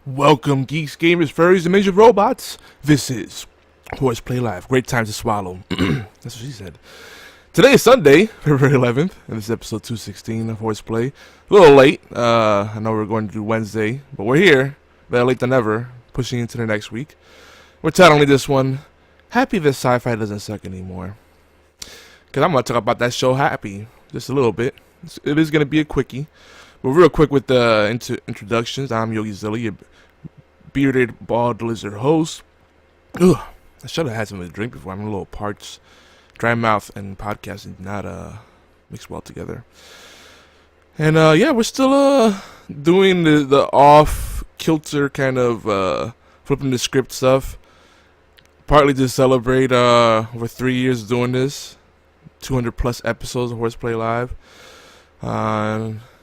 Welcome, geeks, gamers, furries, and major robots. This is HorsePLAY Live. Great time to swallow. That's what she said. Today is Sunday, February 11th, and this is episode 216 of HorsePLAY. A little late. I know we're going to do Wednesday, but we're here. Better late than never. Pushing into the next week. We're titling this one, Happy That SyFy Doesn't Suck Anymore. Because I'm going to talk about that show, Happy, just a little bit. It is going to be a quickie. But real quick with the introductions, I'm Yogizilla, your bearded, bald lizard host. Ugh, I should have had something to drink before. I'm a little parched. Dry mouth and podcasting do not mix well together. And yeah, we're still doing the off-kilter kind of flipping the script stuff. Partly to celebrate over 3 years doing this. 200 plus episodes of HorsePLAY Live.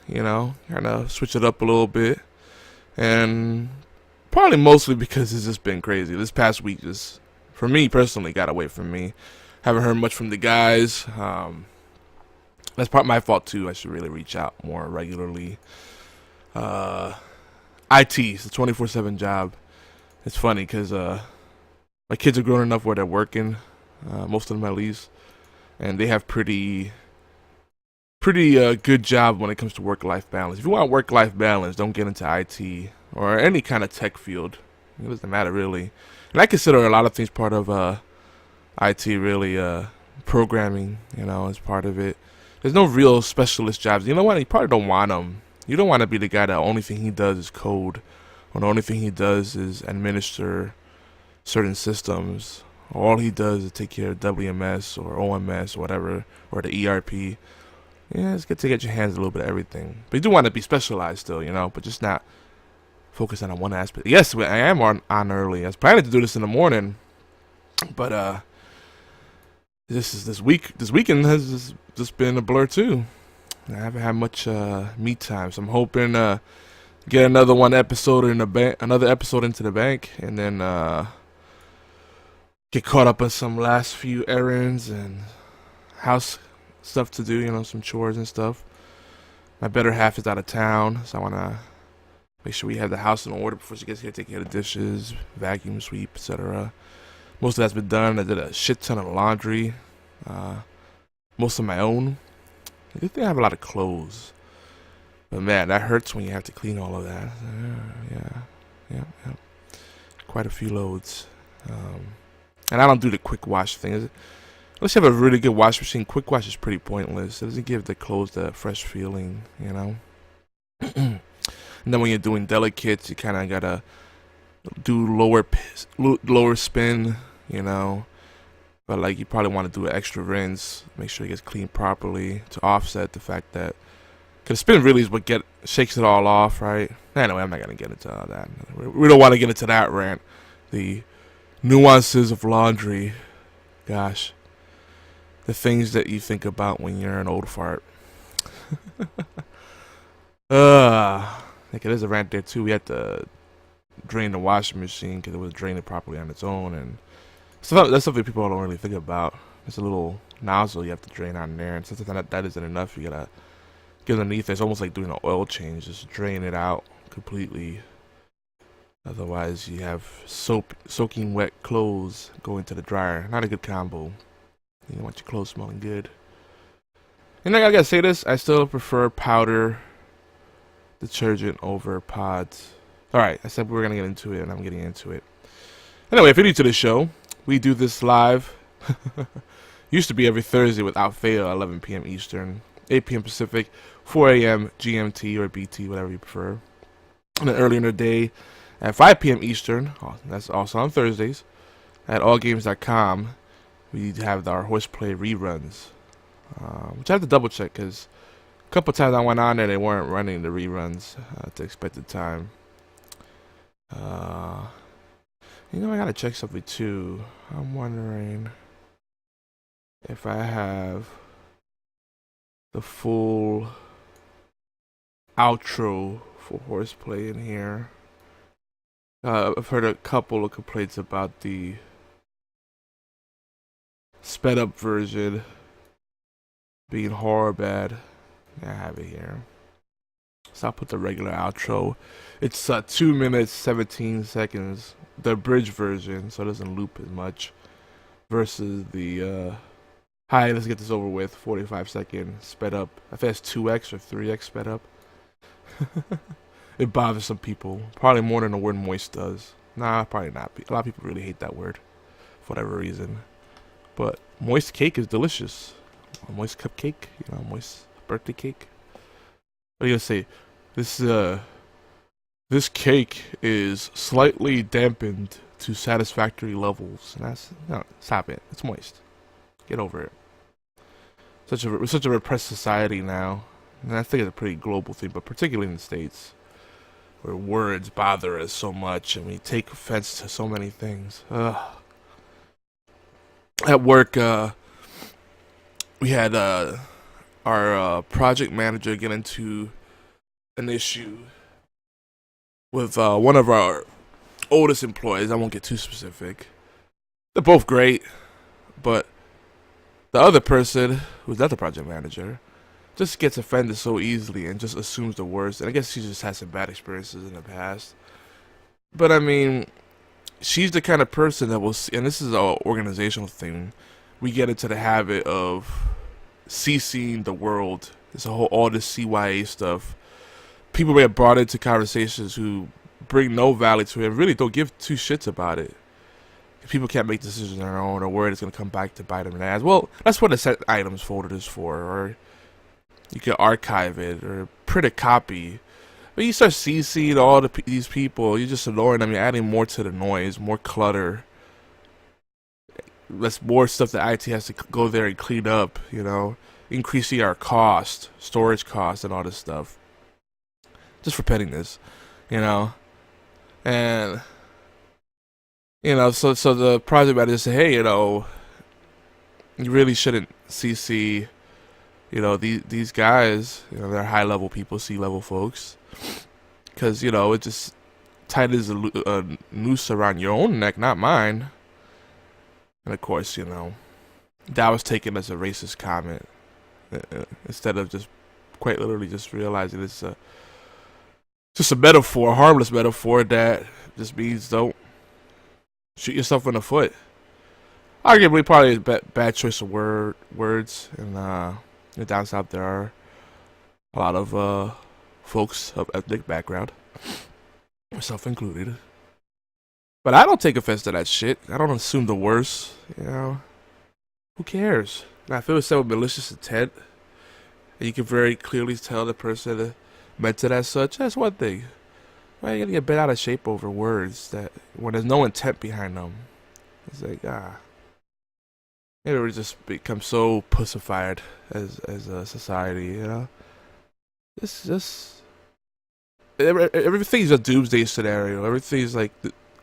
You know, kind of switch it up a little bit. And probably mostly because it's just been crazy. This past week just, for me personally, got away from me. Haven't heard much from the guys. That's part my fault too. I should really reach out more regularly. IT, it's a 24/7 job. It's funny because my kids are grown enough where they're working, most of them at least, and they have pretty good job when it comes to work-life balance. If you want work-life balance, don't get into IT or any kind of tech field. It doesn't matter really. And I consider a lot of things part of IT really. Programming, you know, is part of it. There's no real specialist jobs. You know what? You probably don't want them. You don't want to be the guy that the only thing he does is code, or the only thing he does is administer certain systems. Or all he does is take care of WMS or OMS or whatever, or the ERP. Yeah, it's good to get your hands a little bit of everything. But you do want to be specialized still, you know, but just not focus on one aspect. Yes, I am on early. I was planning to do this in the morning, but this weekend has just been a blur too. I haven't had much me time, so I'm hoping get another episode into the bank, and then get caught up on some last few errands and house stuff to do, you know, some chores and stuff. My better half is out of town, so I want to make sure we have the house in order before she gets here. Take care of the dishes, vacuum, sweep, etc. Most of that's been done. I did a shit ton of laundry, most of my own. I do think I have a lot of clothes, but man, that hurts when you have to clean all of that. Yeah. Quite a few loads. And I don't do the quick wash thing. Unless you have a really good wash machine, quick wash is pretty pointless. It doesn't give the clothes that fresh feeling, you know. And then when you're doing delicates, you kind of gotta do lower spin, you know. But like you probably want to do an extra rinse, make sure it gets cleaned properly to offset the fact that, because spin really is what shakes it all off, right? Anyway, I'm not gonna get into all that. We don't want to get into that rant. The nuances of laundry, gosh. The things that you think about when you're an old fart. Like it is a rant there too. We had to drain the washing machine because it was draining properly on its own, and that's something people don't really think about. It's a little nozzle you have to drain on there, and sometimes that isn't enough. You gotta get underneath it. It's almost like doing an oil change. Just drain it out completely. Otherwise, you have soaking wet clothes go into the dryer. Not a good combo. You don't want your clothes smelling good. And I gotta say this, I still prefer powder detergent over pods. Alright, I said we were gonna get into it, and I'm getting into it. Anyway, if you're new to the show, we do this live. Used to be every Thursday without fail, 11 p.m. Eastern, 8 p.m. Pacific, 4 a.m. GMT or BT, whatever you prefer. And then earlier in the day, at 5 p.m. Eastern, that's also on Thursdays, at allgames.com. We have our HorsePLAY reruns, which I have to double check because a couple times I went on there, they weren't running the reruns at the expected time. You know, I gotta check something too. I'm wondering if I have the full outro for HorsePLAY in here. I've heard a couple of complaints about the sped up version being horror bad. I have it here. So I'll put the regular outro. It's 2 minutes 17 seconds, the abridged version, so it doesn't loop as much. Versus the hi, let's get this over with. 45-second sped up. I think it's 2x or 3x sped up. It bothers some people, probably more than the word moist does. Nah, probably not. A lot of people really hate that word for whatever reason. But moist cake is delicious. A moist cupcake, you know, moist birthday cake. What are you gonna say? This cake is slightly dampened to satisfactory levels. And that's no, stop it. It's moist. Get over it. We're such a repressed society now, and I think it's a pretty global thing, but particularly in the States, where words bother us so much and we take offense to so many things. At work, we had our project manager get into an issue with one of our oldest employees. I won't get too specific. They're both great, but the other person, who's not the project manager, just gets offended so easily and just assumes the worst. And I guess she just has some bad experiences in the past. But I mean, she's the kind of person that will see, and this is an organizational thing, we get into the habit of CCing the world. There's all this CYA stuff. People get brought into conversations who bring no value to it, really don't give two shits about it. People can't make decisions on their own, or worried it's going to come back to bite them in the ass. Well, that's what the set items folder is for, or you can archive it, or print a copy. But you start CCing all these people, you're just annoying them, you're adding more to the noise, more clutter. That's more stuff that IT has to go there and clean up, you know, increasing our cost, storage cost, and all this stuff. Just for pettiness, you know. And you know, so the project manager said, hey, you know, you really shouldn't CC, you know, these guys, you know, they're high level people, C-level folks, because, you know, it just tightens a noose around your own neck, not mine. And of course, you know, that was taken as a racist comment, instead of just quite literally just realizing it's just a metaphor, a harmless metaphor that just means don't shoot yourself in the foot. Arguably, probably a bad choice of words. And down south there are a lot of folks of ethnic background, myself included. But I don't take offense to that shit. I don't assume the worst. You know, who cares? Now, if it was said with malicious intent, and you can very clearly tell the person meant it as such, that's one thing. Why are you gonna get bent out of shape over words that when there's no intent behind them? It's like maybe we just become so pussified as a society, you know. It's just everything's a doomsday scenario. Everything's like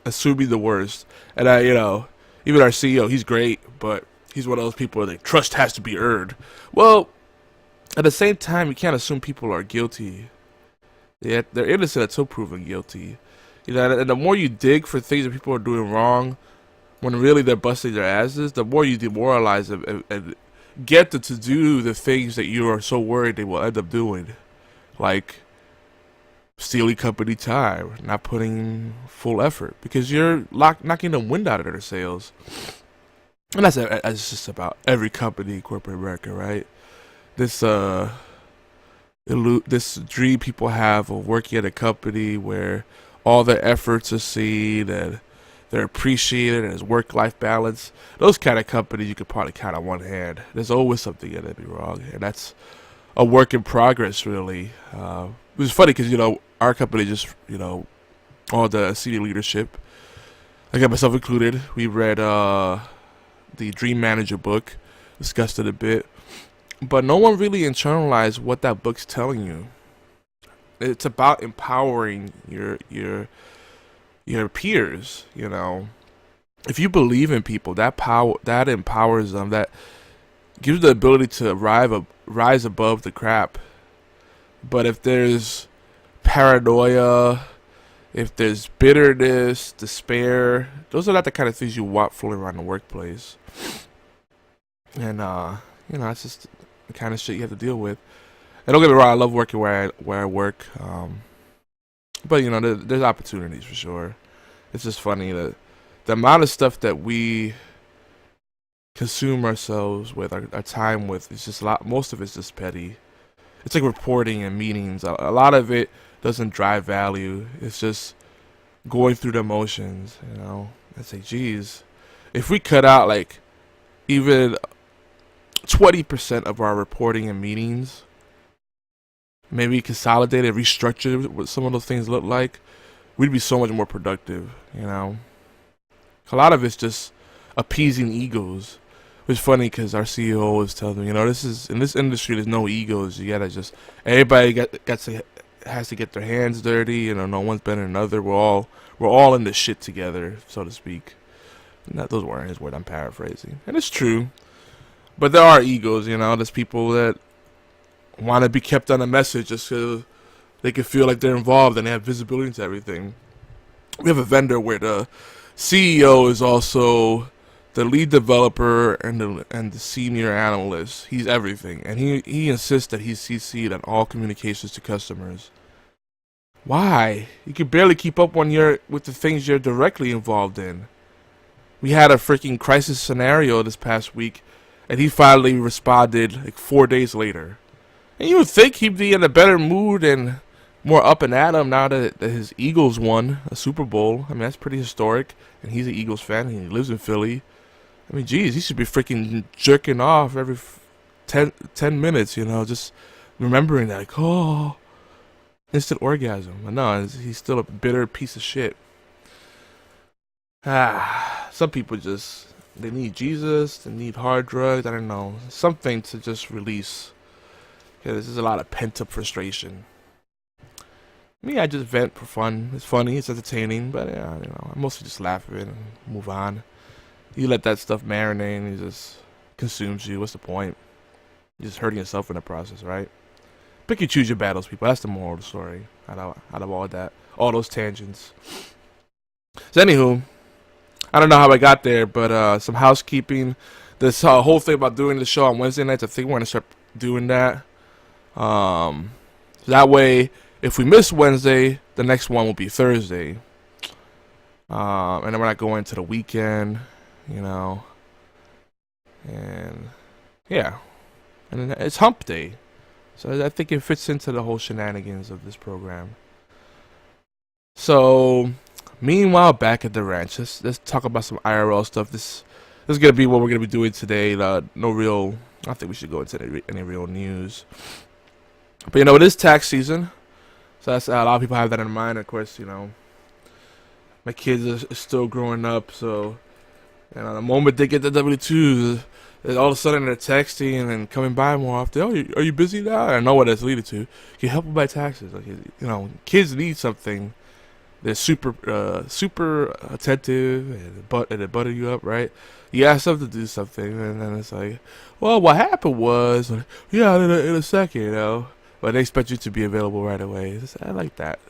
assuming the worst, and you know, even our CEO, he's great, but he's one of those people where like trust has to be earned. Well, at the same time, you can't assume people are guilty. Yeah, they're innocent until proven guilty. You know, and the more you dig for things that people are doing wrong, when really they're busting their asses, the more you demoralize them and get them to do the things that you are so worried they will end up doing. Like stealing company time, not putting in full effort, because you're knocking the wind out of their sails. And that's just about every company in corporate America, right? This dream people have of working at a company where all their efforts are seen and they're appreciated and there's work-life balance. Those kind of companies you could probably count on one hand. There's always something in it be wrong, and that's a work in progress, really. It was funny because, you know, our company just, you know, all the senior leadership, I got myself included, we read the Dream Manager book, discussed it a bit. But no one really internalized what that book's telling you. It's about empowering your peers, you know. If you believe in people, that empowers them, that gives the ability to rise above the crap. But if there's paranoia, if there's bitterness, despair, those are not the kind of things you want floating around the workplace. And you know, it's just the kind of shit you have to deal with. And don't get me wrong, I love working where I work. But you know, there's opportunities for sure. It's just funny that the amount of stuff that we consume ourselves with, our time with, is just a lot. Most of it's just petty. It's like reporting and meetings. A lot of it doesn't drive value. It's just going through the motions. You know, I say, geez, if we cut out like even 20% of our reporting and meetings, maybe consolidate and restructure what some of those things look like, we'd be so much more productive, you know. A lot of it's just appeasing egos. It's funny because our CEO always tells me, you know, this is in this industry. There's no egos. You gotta just everybody has to get their hands dirty. You know, no one's better than another. We're all in this shit together, so to speak. Not those weren't his words. I'm paraphrasing, and it's true. But there are egos. You know, there's people that want to be kept on a message just so they can feel like they're involved and they have visibility into everything. We have a vendor where the CEO is also the lead developer and the senior analyst. He's everything, and he insists that he's CC'd on all communications to customers. Why? You can barely keep up with the things you're directly involved in. We had a freaking crisis scenario this past week, and he finally responded like 4 days later. And you would think he'd be in a better mood and more up and at him now that his Eagles won a Super Bowl. I mean, that's pretty historic, and he's an Eagles fan, and he lives in Philly. I mean, geez, he should be freaking jerking off every 10 minutes, you know, just remembering that, like, oh, instant orgasm. But no, he's still a bitter piece of shit. Some people they need Jesus, they need hard drugs, I don't know, something to just release. Yeah, this is a lot of pent-up frustration. Me, I just vent for fun. It's funny, it's entertaining, but yeah, you know, I mostly just laugh at it and move on. You let that stuff marinate and it just consumes you. What's the point? You're just hurting yourself in the process, right? Pick and choose your battles, people. That's the moral of the story. Out of all that, all those tangents. So anywho, I don't know how I got there, but some housekeeping. This whole thing about doing the show on Wednesday nights, I think we're gonna start doing that. So that way, if we miss Wednesday, the next one will be Thursday. And then we're not going to the weekend, you know. And yeah, and then it's Hump Day, so I think it fits into the whole shenanigans of this program. So, meanwhile, back at the ranch, let's talk about some IRL stuff. This is gonna be what we're gonna be doing today. I don't think we should go into any real news. But you know, it is tax season, so that's a lot of people have that in mind. Of course, you know, my kids are still growing up, so you know, the moment they get the W-2s, all of a sudden they're texting and coming by more often. Oh, are you busy now? I know what that's leading to. Can you help with my taxes? Like, you know, kids need something. They're super attentive and they butter you up, right? You ask them to do something, and then it's like, well, what happened was, like, yeah, in a second, you know. But they expect you to be available right away. I like that.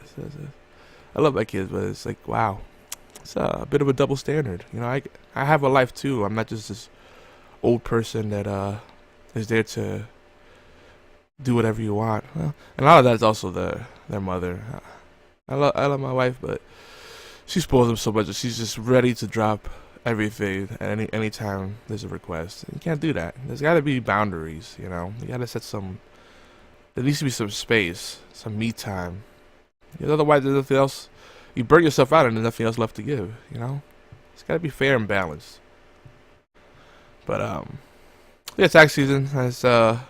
I love my kids, but it's like, wow, it's a bit of a double standard. You know, I have a life too. I'm not just this old person that is there to do whatever you want. Well, and a lot of that is also their mother. I love my wife, but she spoils them so much that she's just ready to drop everything at any time there's a request. And you can't do that. There's got to be boundaries, you know. You got to set some. There needs to be some space, some me time. Because otherwise, there's nothing else. You burn yourself out, and there's nothing else left to give. You know, it's got to be fair and balanced. But yeah, tax season. It's you're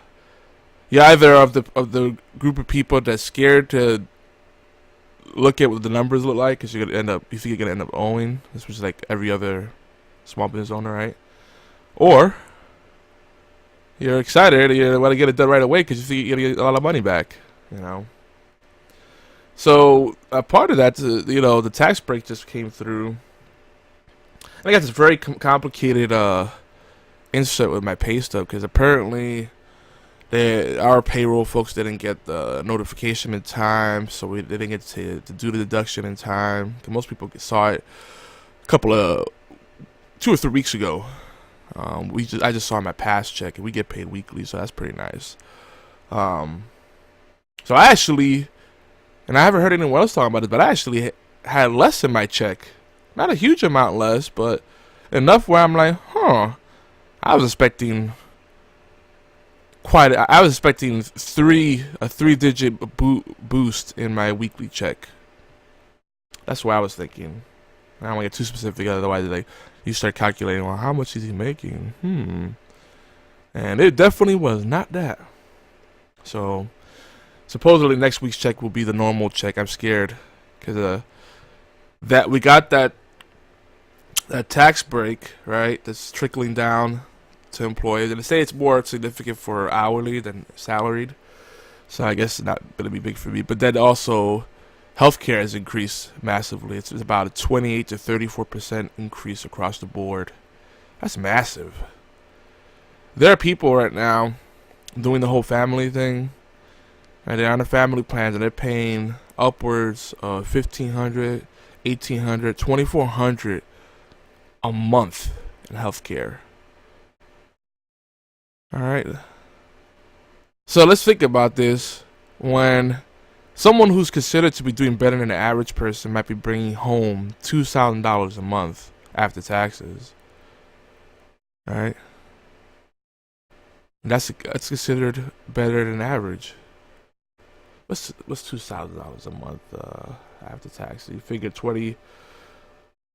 either of the group of people that's scared to look at what the numbers look like because you think you're gonna end up owing. This was like every other small business owner, right? Or you're excited, you want to get it done right away because you think you're gonna get a lot of money back, you know. So a part of that, you know, the tax break just came through. I got this very complicated insert with my pay stub because apparently our payroll folks didn't get the notification in time, so they didn't get to do the deduction in time. Most people saw it a couple of 2 or 3 weeks ago. I just saw my past check, and we get paid weekly, so that's pretty nice. So I actually, and I haven't heard anyone else talking about it, but I actually had less in my check. Not a huge amount less, but enough where I'm like, huh. I was expecting I was expecting a 3-digit boost in my weekly check. That's what I was thinking. I don't want to get too specific, otherwise like you start calculating, well, how much is he making? And it definitely was not that. So supposedly next week's check will be the normal check. I'm scared because that we got that tax break, right? That's trickling down to employers, and they say it's more significant for hourly than salaried. So I guess it's not gonna be big for me. But then also, healthcare has increased massively. It's about a 28 to 34% increase across the board. That's massive. There are people right now doing the whole family thing, and they're on the family plans, and they're paying upwards of $1,500, $1,800, $2,400 a month in healthcare. All right. So let's think about this. When someone who's considered to be doing better than the average person might be bringing home $2,000 a month after taxes. All right. That's considered better than average. What's $2,000 a month after taxes? You figure 20.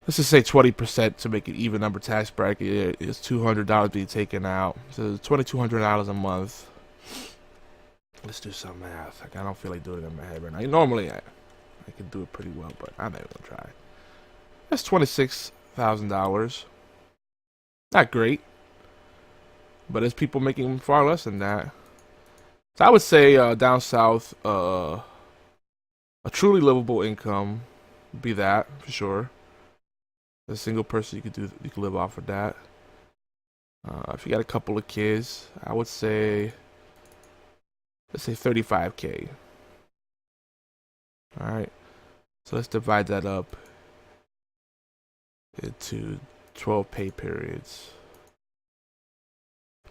Let's just say 20% to make it even number tax bracket is $200 being taken out. So $2,200 a month. Let's do some math. Like, I don't feel like doing it in my head right now. Normally I can do it pretty well, but I'm not even gonna try. That's $26,000. Not great, but there's people making far less than that. So I would say down south, a truly livable income would be that for sure. As a single person, you could live off of that. If you got a couple of kids, I would say, let's say $35K. All right, so let's divide that up into 12 pay periods.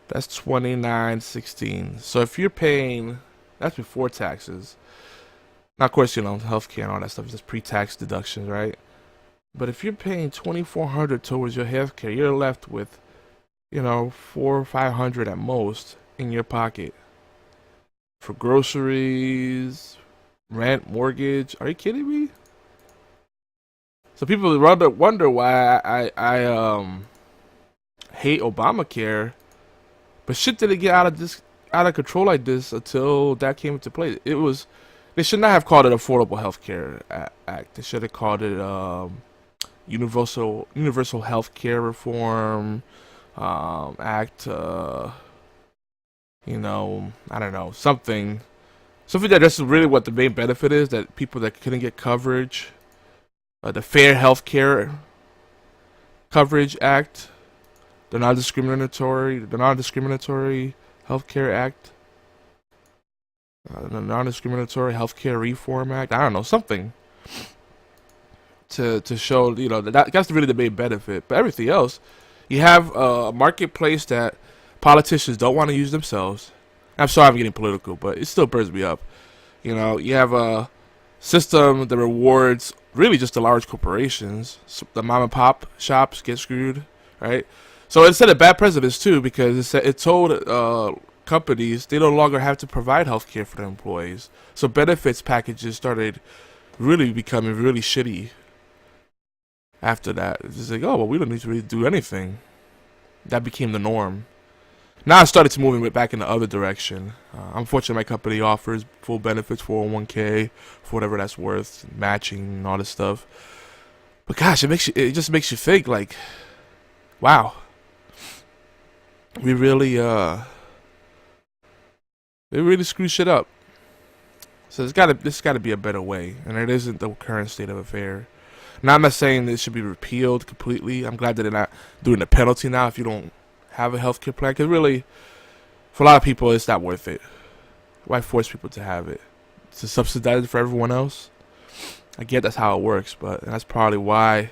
That's $29.16. So if you're paying, that's before taxes. Now, of course, healthcare and all that stuff is just pre-tax deductions, right? But if you're paying $2,400 towards your healthcare, you're left with, $400 or $500 at most in your pocket for groceries, rent, mortgage. Are you kidding me? So people wonder why I hate Obamacare, but shit didn't get out of control like this until that came into play. They should not have called it Affordable Healthcare Act. They should have called it Universal Health Care Reform Act. I don't know, something that that's really what the main benefit is, that people that couldn't get coverage, the Fair Healthcare Coverage Act, the non-discriminatory Healthcare Act, the Non-Discriminatory Healthcare Reform Act. I don't know, something to show, that's really the main benefit. But everything else, you have a marketplace that politicians don't want to use themselves. I'm sorry I'm getting political, but it still burns me up. You have a system that rewards really just the large corporations. So the mom and pop shops get screwed, right? So it set a bad precedent too, because it told companies they no longer have to provide health care for their employees. So benefits packages started really becoming really shitty after that. It's just like, oh, well, we don't need to really do anything. That became the norm. Now I started to move back in the other direction. Unfortunately, my company offers full benefits, 401k, for whatever that's worth, matching and all this stuff. But gosh, it just makes you think, like, wow, we really screw shit up. So this gotta be a better way, and it isn't the current state of affair. Now, I'm not saying this should be repealed completely. I'm glad that they're not doing a penalty now if you don't have a healthcare plan, because really, for a lot of people, it's not worth it. Why force people to have it? To subsidize it for everyone else? I get that's how it works, but that's probably why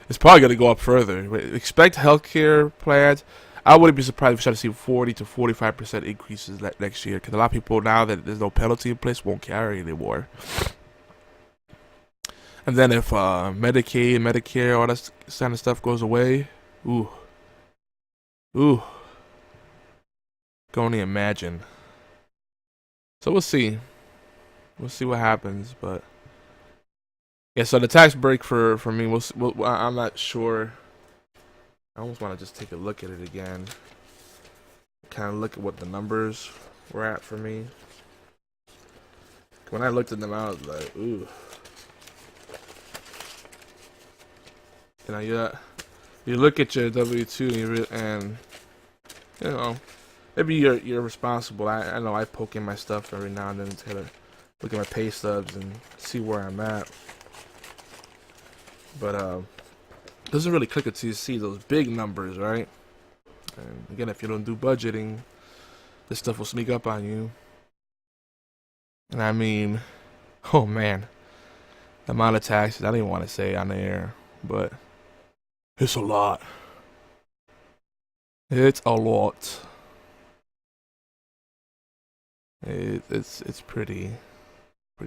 it's probably going to go up further. Expect healthcare plans. I wouldn't be surprised if we start to see 40 to 45% increases next year, because a lot of people, now that there's no penalty in place, won't carry anymore. And then if Medicaid, Medicare, all that kind of stuff goes away, ooh, can only imagine. So we'll see. We'll see what happens, but yeah. So the tax break for me, I'm not sure. I almost want to just take a look at it again. Kind of look at what the numbers were at for me. When I looked at them, I was like, ooh. You know, you look at your W-2 and you know, maybe you're responsible. I know I poke in my stuff every now and then to look at my pay stubs and see where I'm at. But it doesn't really click until you see those big numbers, right? And again, if you don't do budgeting, this stuff will sneak up on you. And I mean, oh man, the amount of taxes, I don't even want to say on the air, but it's a lot. It's a lot. It's pretty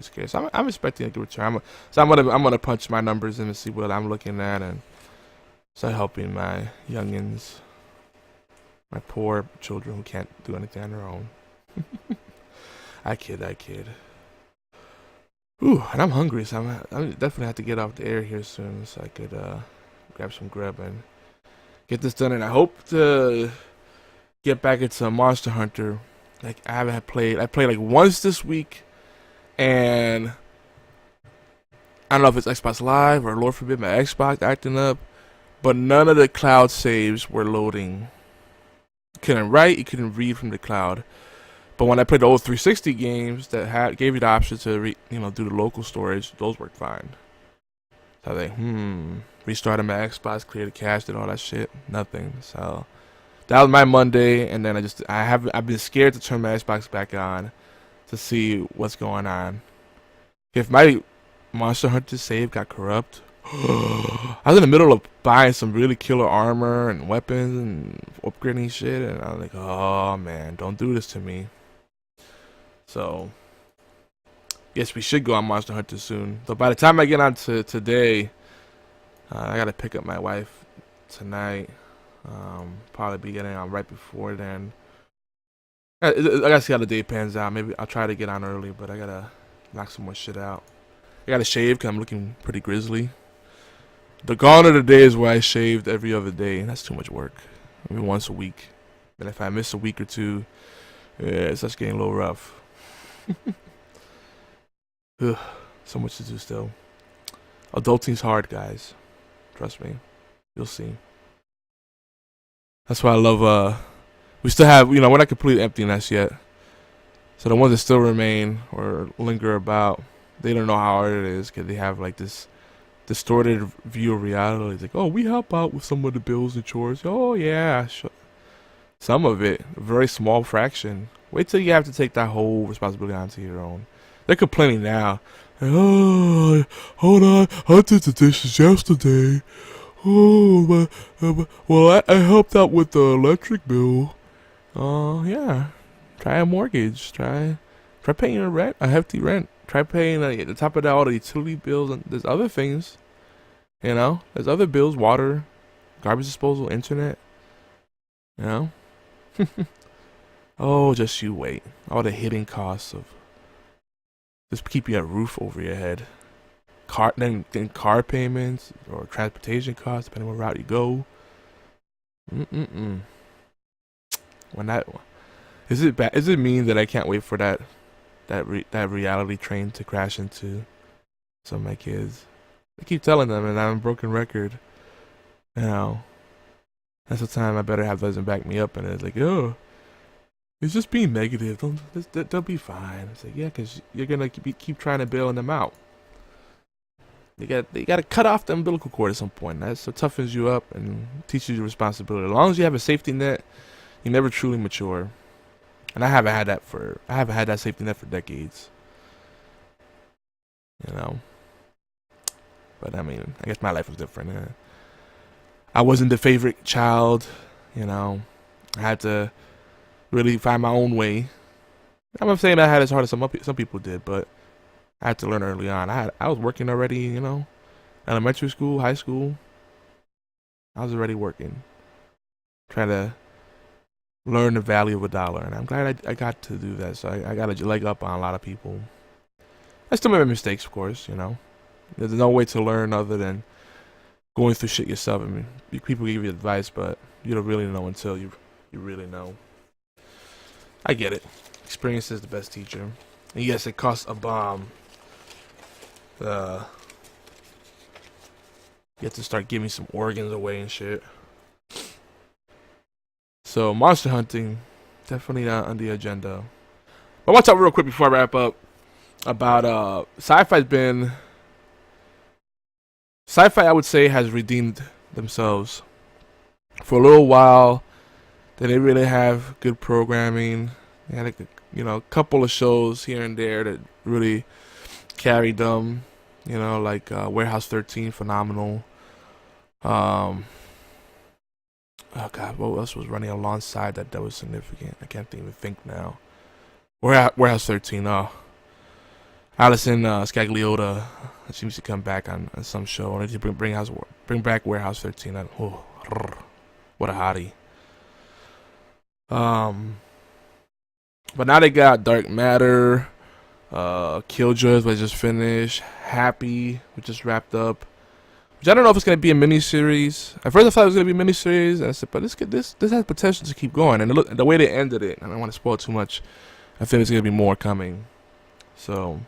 scary. So I'm expecting a good return. I'm gonna punch my numbers in and see what I'm looking at and start helping my youngins, my poor children who can't do anything on their own. I kid. Ooh, and I'm hungry, so I'm definitely have to get off the air here soon, so I could grab some grub and get this done. And I hope to get back into Monster Hunter. Like I played like once this week, and I don't know if it's Xbox Live or Lord forbid my Xbox acting up, but none of the cloud saves were loading. You couldn't write, you couldn't read from the cloud. But when I played the old 360 games that gave you the option to do the local storage, those worked fine. So I was like, restarted my Xbox, cleared the cache, did all that shit, nothing. So that was my Monday, and then I've been scared to turn my Xbox back on to see what's going on. If my Monster Hunter save got corrupt, I was in the middle of buying some really killer armor and weapons and upgrading shit, and I was like, oh man, don't do this to me. So yes, we should go on Monster Hunter soon. So by the time I get on to today, I gotta pick up my wife tonight. Probably be getting on right before then. I gotta see how the day pans out. Maybe I'll try to get on early, but I gotta knock some more shit out. I gotta shave because I'm looking pretty grizzly. The gone are the days where I shaved every other day. That's too much work. I mean, once a week. And if I miss a week or two, it starts getting a little rough. Ugh, so much to do still. Adulting's hard, guys. Trust me. You'll see. That's why I love, we still have, we're not completely empty nest yet. So the ones that still remain or linger about, they don't know how hard it is because they have like this distorted view of reality. It's like, oh, we help out with some of the bills and chores. Oh, yeah. Some of it, a very small fraction. Wait till you have to take that whole responsibility onto your own. They're complaining now. Oh, hold on. I did the dishes yesterday. Oh, well, I helped out with the electric bill. Yeah. Try a mortgage. Try paying a hefty rent. Try paying at the top of that all the utility bills. And there's other things. There's other bills: water, garbage disposal, internet. Oh, just you wait. All the hidden costs of just keeping a roof over your head. Then car payments or transportation costs, depending on what route you go. Is it bad? Is it mean that I can't wait for that reality train to crash into some of my kids? I keep telling them, and I'm a broken record. That's the time I better have doesn't back me up, and it's like, oh, it's just being negative. They'll be fine. It's like, yeah, because you're gonna keep trying to bail them out. They got to cut off the umbilical cord at some point. That's what toughens you up and teaches you responsibility. As long as you have a safety net, you never truly mature. And I haven't had that safety net for decades. But I mean, I guess my life was different. I wasn't the favorite child. I had to really find my own way. I'm not saying I had as hard as some people did, but I had to learn early on. I was working already, you know, elementary school, high school. I was already working, trying to learn the value of a dollar, and I'm glad I got to do that. So I got a leg up on a lot of people. I still made mistakes, of course, you know. There's no way to learn other than going through shit yourself. I mean, people give you advice, but you don't really know until you really know. I get it. Experience is the best teacher. And yes, it costs a bomb. You have to start giving some organs away and shit. So monster hunting, definitely not on the agenda. But I want to talk real quick before I wrap up about SyFy. SyFy, I would say, has redeemed themselves. For a little while, they didn't really have good programming. They had a couple of shows here and there that really carried them. You know, like Warehouse 13, phenomenal. Oh God, what else was running alongside that was significant? I can't even think now. Warehouse 13. Allison Scagliotta seems to come back on some show. I need to bring back Warehouse 13. What a hottie. But now they got Dark Matter, Killjoys, which just finished, Happy, which just wrapped up. Which I don't know if it's gonna be a miniseries. At first I thought it was gonna be a miniseries, and I said, but this has potential to keep going. And the way they ended it, I don't want to spoil too much. I feel there's gonna be more coming, so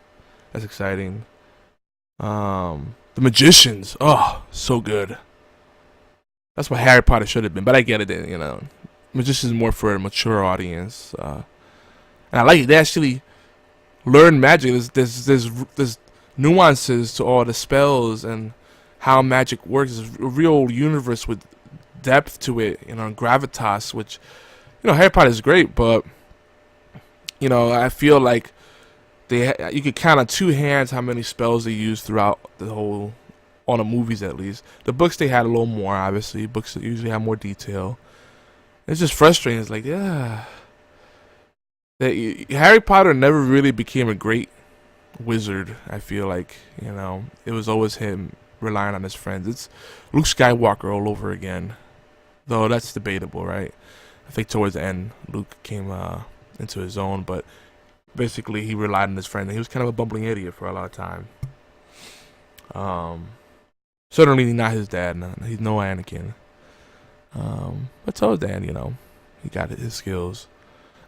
that's exciting. The Magicians, oh, so good. That's what Harry Potter should have been, but I get it. You know, Magicians is more for a mature audience, and I like it. They actually learn magic. There's nuances to all the spells and how magic works. It's a real universe with depth to it, you know, and gravitas, which, you know, Harry Potter is great, but, you know, I feel like you could count on two hands how many spells they use throughout the whole, on the movies at least. The books, they had a little more, obviously. Books usually have more detail. It's just frustrating. It's like, yeah. Harry Potter never really became a great wizard, I feel like, you know. It was always him relying on his friends. It's Luke Skywalker all over again, though that's debatable, right? I think towards the end Luke came into his own, but basically he relied on his friend, and he was kind of a bumbling idiot for a lot of time. Certainly not his dad. He's no Anakin, but so Dan, you know, he got his skills.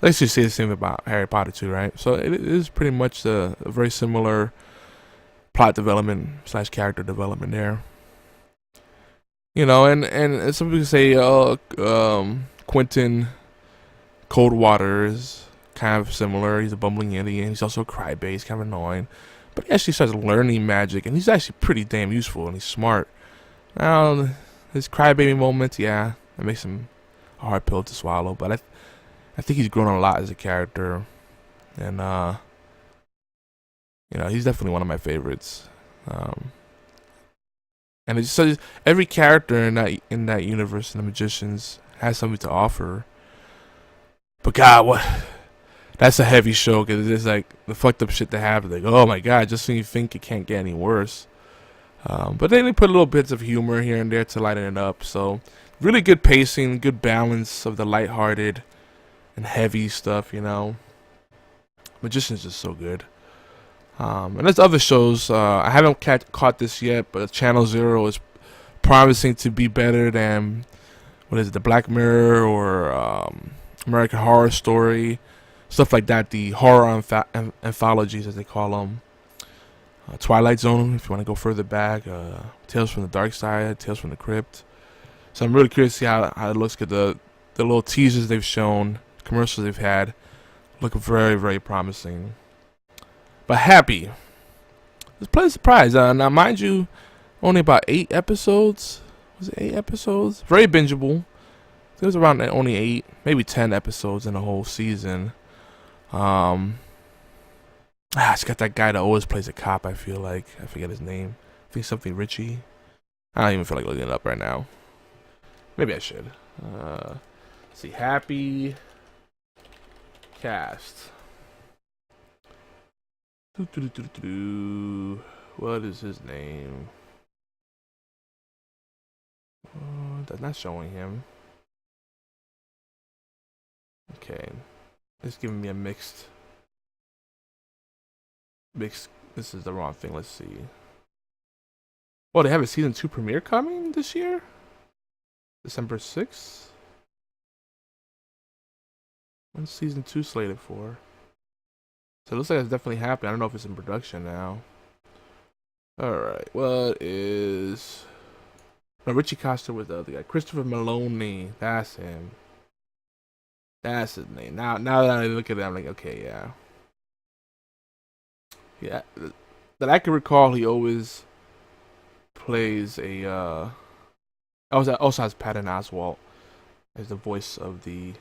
Let's just say the same about Harry Potter too, right? So it is pretty much a very similar plot development / character development there. You know, and some people say Quentin Coldwater is kind of similar. He's a bumbling idiot. He's also a crybaby. He's kind of annoying. But he actually starts learning magic, and he's actually pretty damn useful, and he's smart. Now, his crybaby moment, yeah, that makes him a hard pill to swallow. But I think he's grown a lot as a character, and you know, he's definitely one of my favorites. And it's so every character in that universe in the Magicians has something to offer. But God, what? That's a heavy show, because it's like the fucked up shit that happens. Like, oh my God, just when you think it can't get any worse. But then they put little bits of humor here and there to lighten it up. So really good pacing, good balance of the lighthearted and heavy stuff, you know. Magician's just so good. And there's other shows. I haven't caught this yet, but Channel Zero is promising to be better than, what is it, the Black Mirror or American Horror Story, stuff like that. The horror anthologies, as they call them. Twilight Zone, if you want to go further back. Tales from the Dark Side, Tales from the Crypt. So I'm really curious to see how it looks. Cause the little teasers they've shown, commercials they've had, look very, very promising. But Happy, it's pleasant surprise. Now, mind you, only about 8 episodes. Was it 8 episodes? Very bingeable. It was around only 8, maybe 10 episodes in the whole season. It's got that guy that always plays a cop, I feel like. I forget his name. I think something Richie. I don't even feel like looking it up right now. Maybe I should. Let's see, Happy Cast. What is his name? That's not showing him. Okay, it's giving me a mixed. This is the wrong thing. Let's see. Oh, they have a season 2 premiere coming this year? December 6th? When's season 2 slated for? So it looks like it's definitely happening. I don't know if it's in production now. Alright, what is... No, Richie Costa with the other guy. Christopher Maloney. That's him. That's his name. Now that I look at it, I'm like, okay, yeah. Yeah, that I can recall, he always plays a, also has Patton Oswalt as the voice of the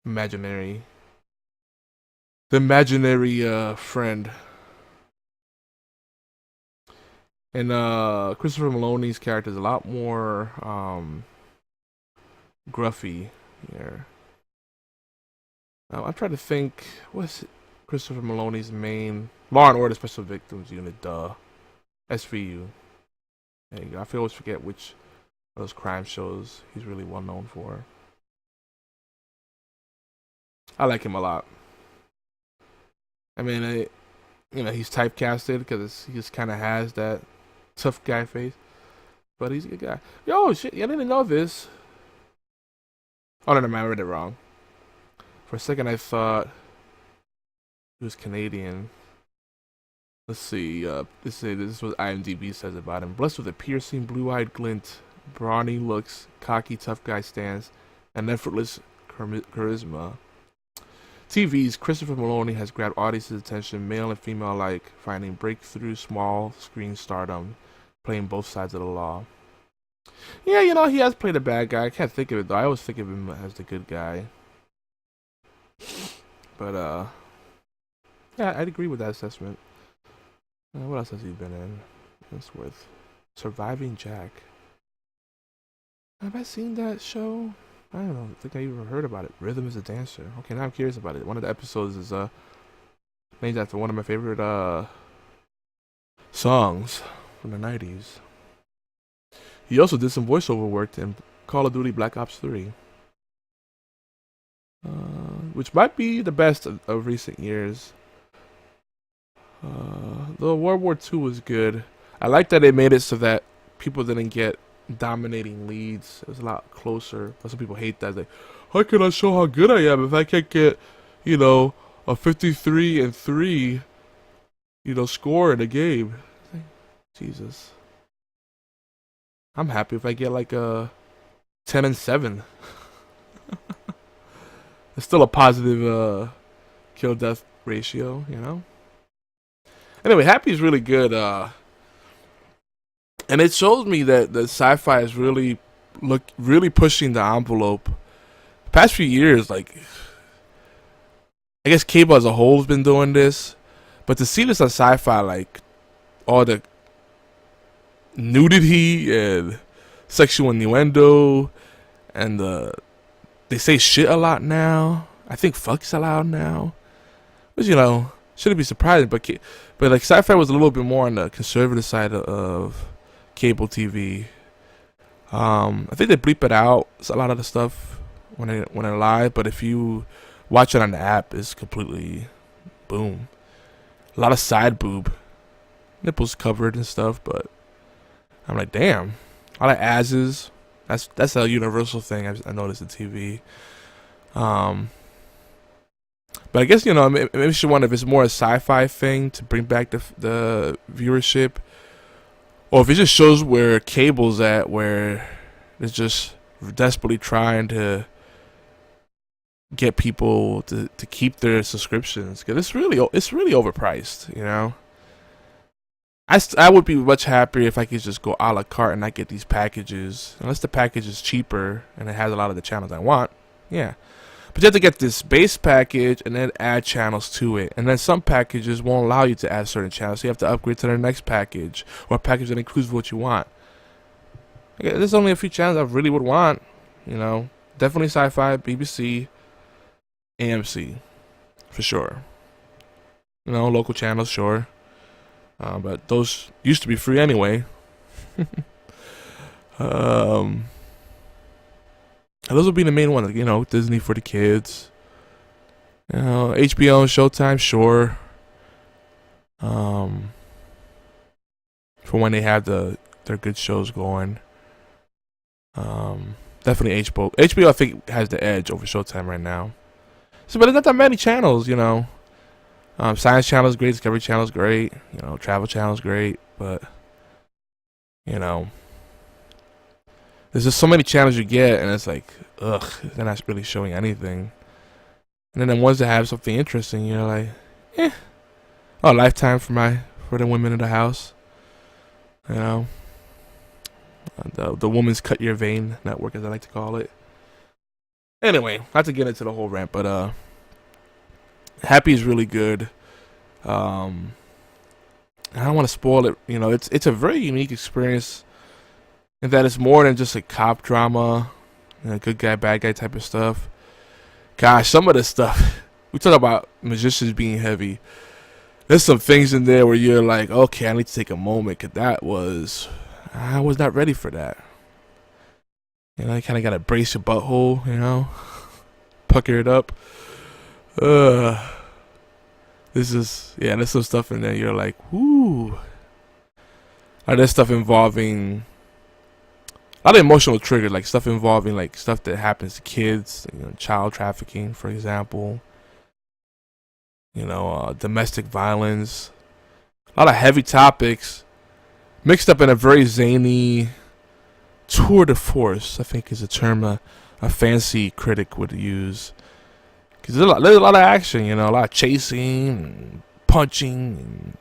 imaginary friend. And Christopher Maloney's character is a lot more gruffy here. I'm trying to think, what's Christopher Maloney's main... Law and Order Special Victims Unit, SVU. There you go. I always forget which of those crime shows he's really well known for. I like him a lot. I mean, he's typecasted because he just kind of has that tough guy face, but he's a good guy. Yo, shit, I didn't know this. Oh, no, I read it wrong. For a second, I thought he was Canadian. Let's see. This is what IMDb says about him. Blessed with a piercing blue-eyed glint, brawny looks, cocky tough guy stance, and effortless charisma. TV's Christopher Maloney has grabbed audience's attention, male and female alike, finding breakthrough small screen stardom, playing both sides of the law. Yeah, he has played a bad guy. I can't think of it though. I always think of him as the good guy. But yeah, I'd agree with that assessment. What else has he been in? It's worth Surviving Jack. Have I seen that show? I don't know. I think I even heard about it. Rhythm is a Dancer. Okay, now I'm curious about it. One of the episodes is named after one of my favorite songs from the 90s. He also did some voiceover work in Call of Duty Black Ops 3. Which might be the best of recent years. The World War II was good. I like that they made it so that people didn't get dominating leads. It was a lot closer. But some people hate that. Like, how can I show how good I am if I can't get, a 53-3, score in a game? Jesus. I'm happy if I get like a 10-7. It's still a positive kill death ratio, Anyway, Happy is really good, and it shows me that the SyFy is really pushing the envelope. The past few years, like, I guess cable as a whole has been doing this, but to see this on SyFy, like all the nudity and sexual innuendo, and they say shit a lot now. I think fuck's allowed now, which shouldn't be surprising, but like SyFy was a little bit more on the conservative side of cable TV. I think they bleep it out a lot of the stuff when they're live, but if you watch it on the app, it's completely boom. A lot of side boob, nipples covered and stuff, but I'm like, damn, a lot of asses. That's a universal thing I noticed in TV. But I guess, maybe you should wonder if it's more a SyFy thing to bring back the viewership, or if it just shows where cable's at, where it's just desperately trying to get people to keep their subscriptions, because it's really overpriced. I would be much happier if I could just go a la carte and not get these packages, unless the package is cheaper and it has a lot of the channels I want. Yeah. But you have to get this base package and then add channels to it. And then some packages won't allow you to add certain channels. So you have to upgrade to the next package, or a package that includes what you want. There's only a few channels I really would want, Definitely SyFy, BBC, AMC, for sure. You know, local channels, sure. But those used to be free anyway. um, those would be the main ones. You know, Disney for the kids. You know, HBO and Showtime, sure. For when they have their good shows going. Definitely HBO. HBO, I think, has the edge over Showtime right now. So, but there's not that many channels, you know. Science Channel is great. Discovery Channel is great. You know, Travel Channel is great. But, you know, there's just so many channels you get, and it's like, ugh, they're not really showing anything. And then the ones that have something interesting, you're like, eh. Oh, Lifetime for the women in the house. You know, the Woman's Cut Your Vein Network, as I like to call it. Anyway, not to get into the whole rant, but Happy is really good. I don't want to spoil it. You know, it's a very unique experience in that it's more than just a cop drama, you know, good guy, bad guy type of stuff. Gosh, some of the stuff we talk about magicians being heavy. There's some things in there where you're like, okay, I need to take a moment, because I was not ready for that. You know, you kind of got to brace your butthole, you know, pucker it up. There's some stuff in there you're like, whoo. There's stuff involving a lot of emotional triggers, like stuff involving like stuff that happens to kids, you know, child trafficking, for example. You know, domestic violence. A lot of heavy topics mixed up in a very zany tour de force, I think is a term a fancy critic would use. Because there's a lot of action, you know, a lot of chasing, and punching, and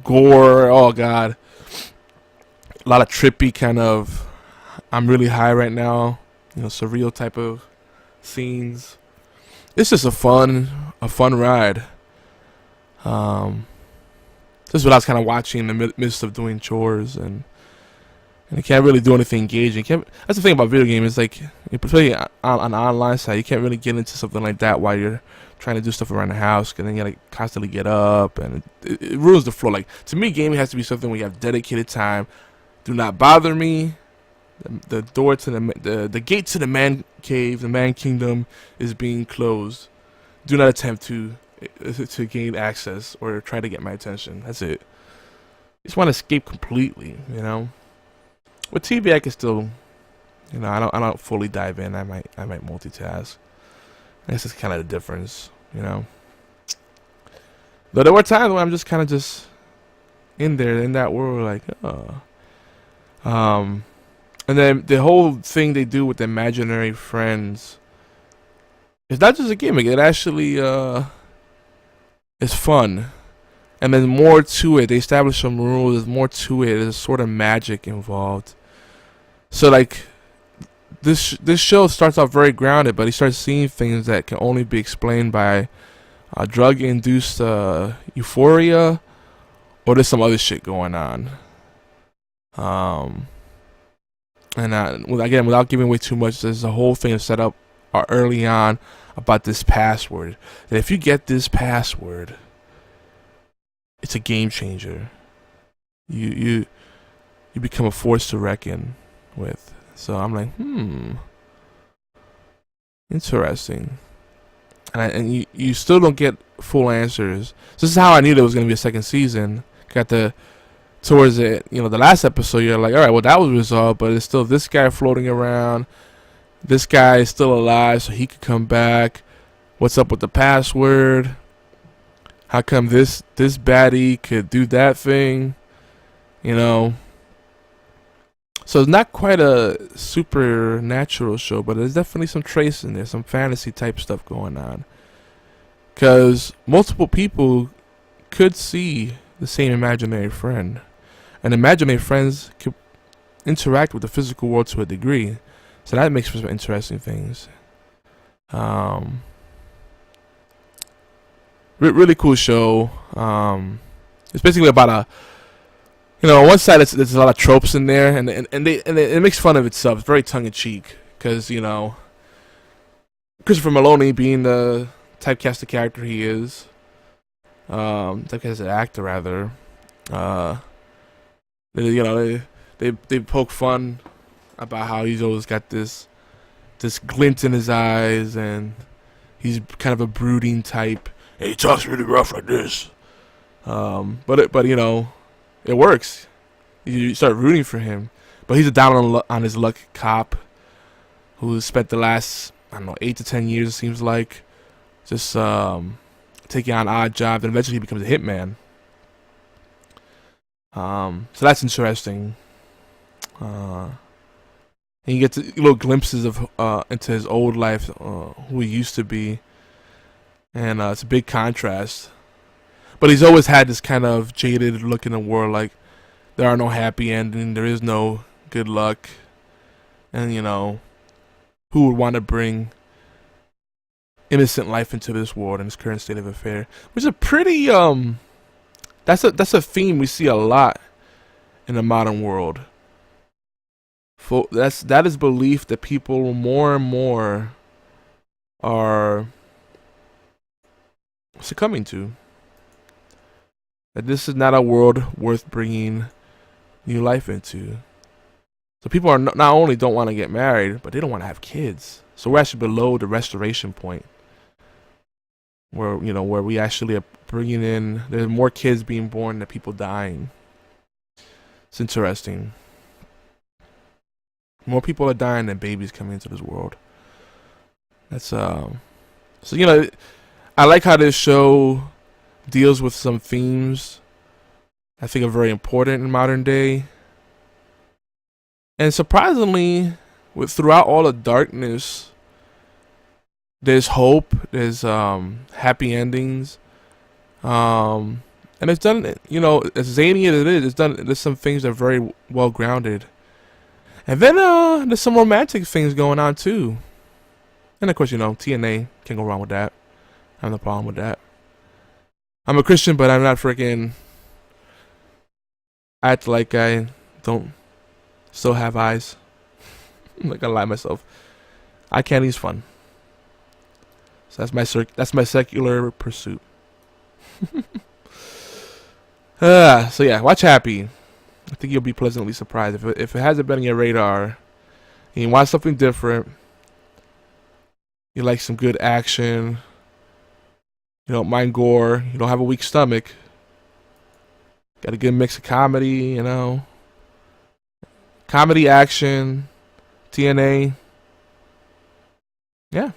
gore. Oh, God. A lot of trippy kind of, I'm really high right now, you know, surreal type of scenes. It's just a fun ride. This is what I was kind of watching in the midst of doing chores, and I can't really do anything engaging. That's the thing about video games. It's like, particularly on an online side, you can't really get into something like that while you're trying to do stuff around the house, because then you gotta constantly get up, and it ruins the flow. Like, to me, gaming has to be something where you have dedicated time. Do not bother me. The door to the gate to the man cave, the man kingdom, is being closed. Do not attempt to gain access or try to get my attention. That's it. I just want to escape completely, you know. With TV, I can still, you know, I don't fully dive in. I might multitask. I guess that's kind of the difference, you know. Though there were times when I'm just kind of just in there, in that world, like, oh. And then the whole thing they do with the imaginary friends, it's not just a gimmick. It actually is fun. And there's more to it. They establish some rules. There's more to it. There's sort of magic involved. So, like, this show starts off very grounded, but he starts seeing things that can only be explained by drug-induced euphoria, or there's some other shit going on. And again, without giving away too much, there's a whole thing set up early on about this password. That if you get this password, it's a game changer. You become a force to reckon with. So I'm like, interesting. And you still don't get full answers. So this is how I knew there was gonna be a second season. Towards it, you know, the last episode, you're like, all right, well, that was resolved, but it's still this guy floating around. This guy is still alive, so he could come back. What's up with the password? How come this baddie could do that thing? You know. So it's not quite a supernatural show, but there's definitely some trace in there, some fantasy type stuff going on. Because multiple people could see the same imaginary friend. And imaginary friends could interact with the physical world to a degree. So that makes for some interesting things. Really cool show. It's basically about on one side there's a lot of tropes in there, and it makes fun of itself. It's very tongue in cheek because Christopher Maloney being the typecasted character he is, typecasted actor rather. They poke fun about how he's always got this glint in his eyes, and he's kind of a brooding type. And he talks really rough like this. But it works. You start rooting for him. But he's a down on his luck cop who spent the last 8 to 10 years, it seems like, just taking on odd jobs, and eventually he becomes a hitman. So that's interesting. And you get little glimpses of into his old life, who he used to be, and it's a big contrast. But he's always had this kind of jaded look in the world, like there are no happy endings, there is no good luck, and who would want to bring innocent life into this world in this current state of affair, which is a pretty that's a theme we see a lot in the modern world. That is belief that people more and more are succumbing to. That this is not a world worth bringing new life into. So people are not only don't want to get married, but they don't want to have kids. So we're actually below the restoration point, where we actually are bringing in. There's more kids being born than people dying. It's interesting. More people are dying than babies coming into this world. That's so I like how this show deals with some themes I think are very important in modern day. And surprisingly, throughout all the darkness, there's hope, there's happy endings. And it's done, as zany as it is, there's some things that are very well grounded. And then there's some romantic things going on too. And of course, TNA, can't go wrong with that. I have no problem with that. I'm a Christian, but I'm not freaking act like I don't still have eyes. I'm not gonna lie to myself. Eye candy's fun. So that's my secular pursuit. So yeah, watch Happy. I think you'll be pleasantly surprised if it hasn't been on your radar. And you want something different. You like some good action. You don't mind gore. You don't have a weak stomach. Got a good mix of comedy, comedy, action, TNA. Yeah.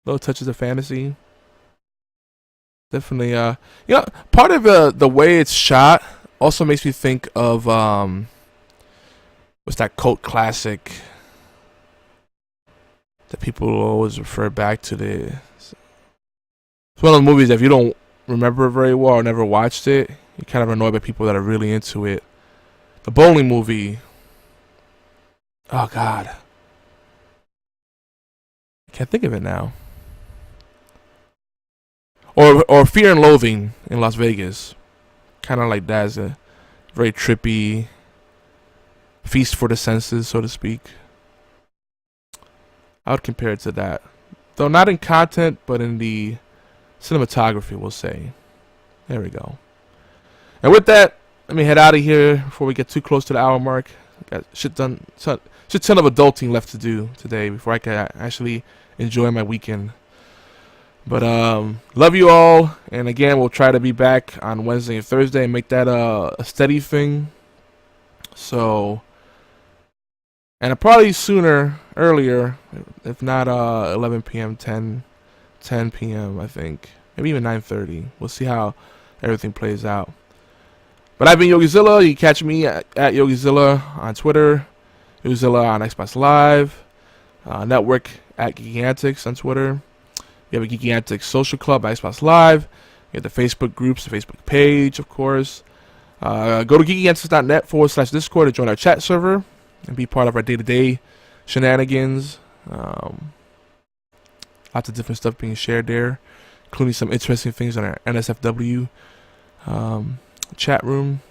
Little touches of fantasy. Definitely, part of the way it's shot also makes me think of what's that cult classic that people always refer back to? It's one of the movies that if you don't remember it very well or never watched it, you're kind of annoyed by people that are really into it. The bowling movie. Oh God, I can't think of it now. Or Fear and Loathing in Las Vegas. Kind of like that. It's a very trippy feast for the senses, so to speak. I would compare it to that. Though not in content, but in the cinematography, we'll say. There we go. And with that, let me head out of here before we get too close to the hour mark. Got shit ton of adulting left to do today before I can actually enjoy my weekend. But love you all, and again, we'll try to be back on Wednesday and Thursday and make that a steady thing. So, and probably earlier, if not 11 p.m., 10 p.m. I think, maybe even 9:30. We'll see how everything plays out. But I've been Yogizilla. You can catch me at Yogizilla on Twitter, Yogizilla on Expanse Live, network at Geekantics on Twitter. You have a Geekantics social club by Expanse Live. You have the Facebook groups, the Facebook page, of course. Go to geekantics.net/Discord to join our chat server and be part of our day-to-day shenanigans. Lots of different stuff being shared there, including some interesting things on our NSFW chat room.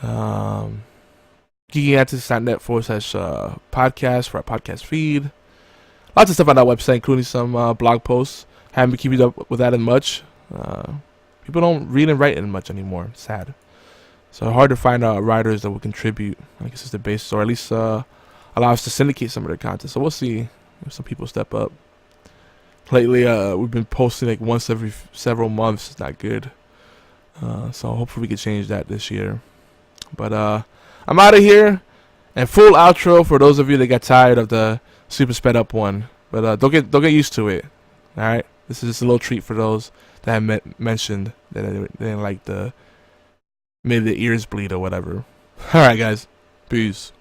Geekantics.net/podcast for our podcast feed. lots of stuff on that website, including some blog posts. Haven't been keeping up with that as much. People don't read and write as much anymore. Sad. So hard to find writers that will contribute. I guess it's the basis, or at least allow us to syndicate some of their content. So we'll see if some people step up. Lately, we've been posting like once every several months. It's not good. So hopefully we can change that this year. But I'm out of here. And full outro for those of you that got tired of the super sped up one. But don't get used to it. All right. This is just a little treat for those that I mentioned that they didn't like the maybe the ears bleed or whatever. All right, guys. Peace.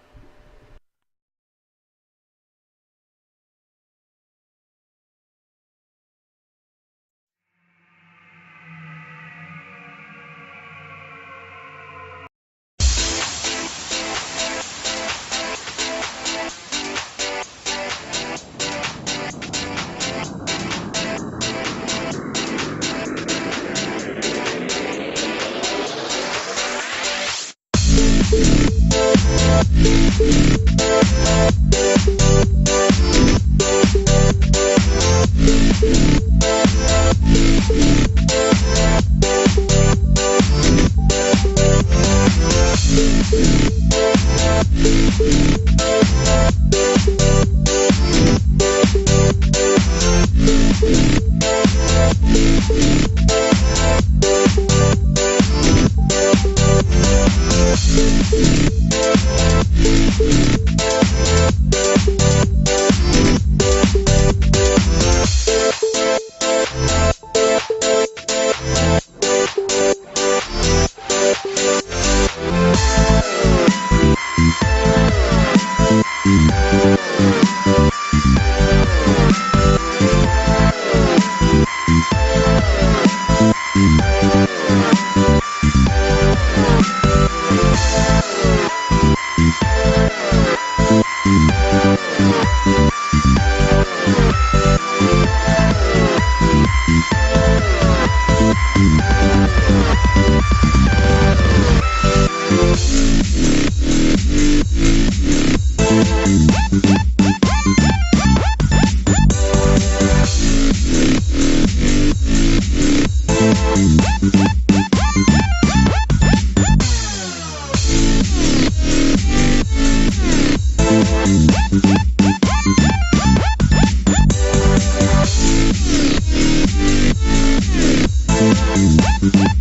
Thank you.